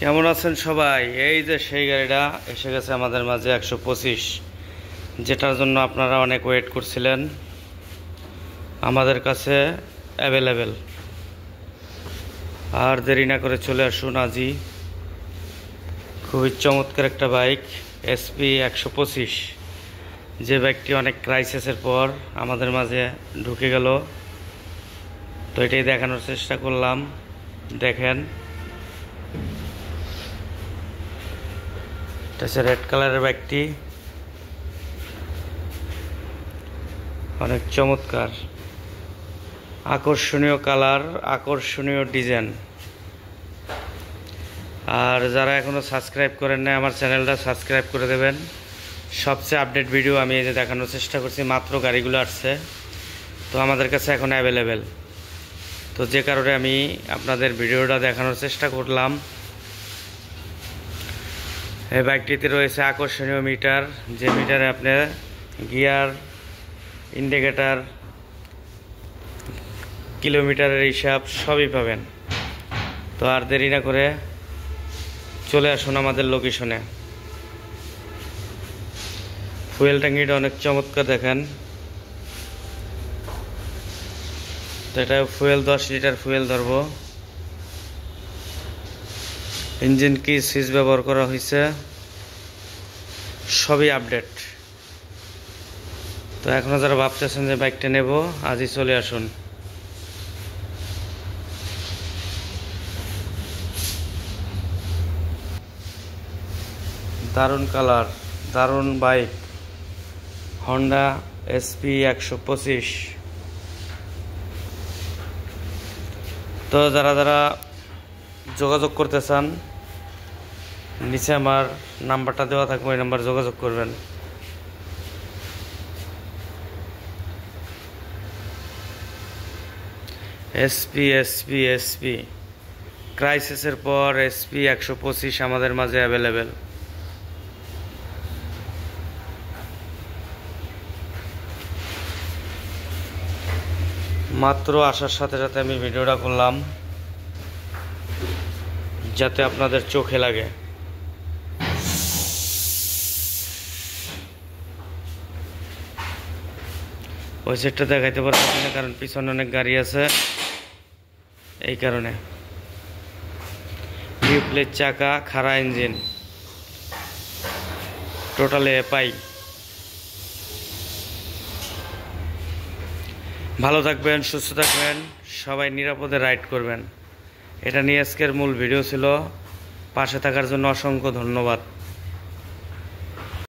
কেমন আছেন সবাই? এই যে সেই গাড়িটা এসে গেছে আমাদের মাঝে 125, যেটার জন্য আপনারা অনেক ওয়েট করছিলেন। আমাদের কাছে অ্যাভেলেবেল। আর দেরি না করে চলে আসুন আজই। খুবই চমৎকার একটা বাইক, এসপি 125, যে বাইকটি অনেক ক্রাইসিসের পর আমাদের মাঝে ঢুকে গেল। তো এটাই দেখানোর চেষ্টা করলাম। দেখেন, এটা হচ্ছে রেড কালারের বাইকটি, অনেক চমৎকার, আকর্ষণীয় কালার, আকর্ষণীয় ডিজাইন। আর যারা এখনো সাবস্ক্রাইব করেন না, আমার চ্যানেলটা সাবস্ক্রাইব করে দেবেন। সবচেয়ে আপডেট ভিডিও আমি এই যে দেখানোর চেষ্টা করছি। মাত্র গাড়িগুলো আসছে, তো আমাদের কাছে এখন অ্যাভেলেবেল। তো যে কারণে আমি আপনাদের ভিডিওটা দেখানোর চেষ্টা করলাম। এই বাইকটিতে রয়েছে আকর্ষণীয় মিটার, যে মিটারে আপনি গিয়ার, ইন্ডিকেটার, কিলোমিটারের হিসাব সবই পাবেন। তো আর দেরি না করে চলে আসুন আমাদের লোকেশনে। ফুয়েল ট্যাঙ্কিটা অনেক চমৎকার, দেখেন। তো এটা ফুয়েল 10 লিটার ফুয়েল ধরবো। ইঞ্জিন কি সুইচ ব্যবহার করা হয়েছে, সবই আপডেট। তো এখনো যারা ভাবতেছেন যে বাইকটা নেব, আজই চলে আসুন। দারুণ কালার, দারুণ বাইক, হন্ডা এসপি 125। তো যারা যারা যোগাযোগ করতে চান, নিচে আমার নাম্বারটা দেওয়া থাকবে, ওই নাম্বার যোগাযোগ করবেন। এসপি এসপি এসপি ক্রাইসিসের পর এসপি 125 আমাদের মাঝে অ্যাভেলেবেল। মাত্র আসার সাথে সাথে আমি ভিডিওটা করলাম, যাতে আপনাদের চোখে লাগে। ওই সেটটা দেখাইতে পারছি না, কারণ পিছনে অনেক গাড়ি আছে, এই কারণে। রিপ্লের চাকা, খাড়া ইঞ্জিন, টোটালে পাই। ভালো থাকবেন, সুস্থ থাকবেন, সবাই নিরাপদে রাইড করবেন। এটা নিয়ে আজকের মূল ভিডিও ছিল। পাশে থাকার জন্য অসংখ্য ধন্যবাদ।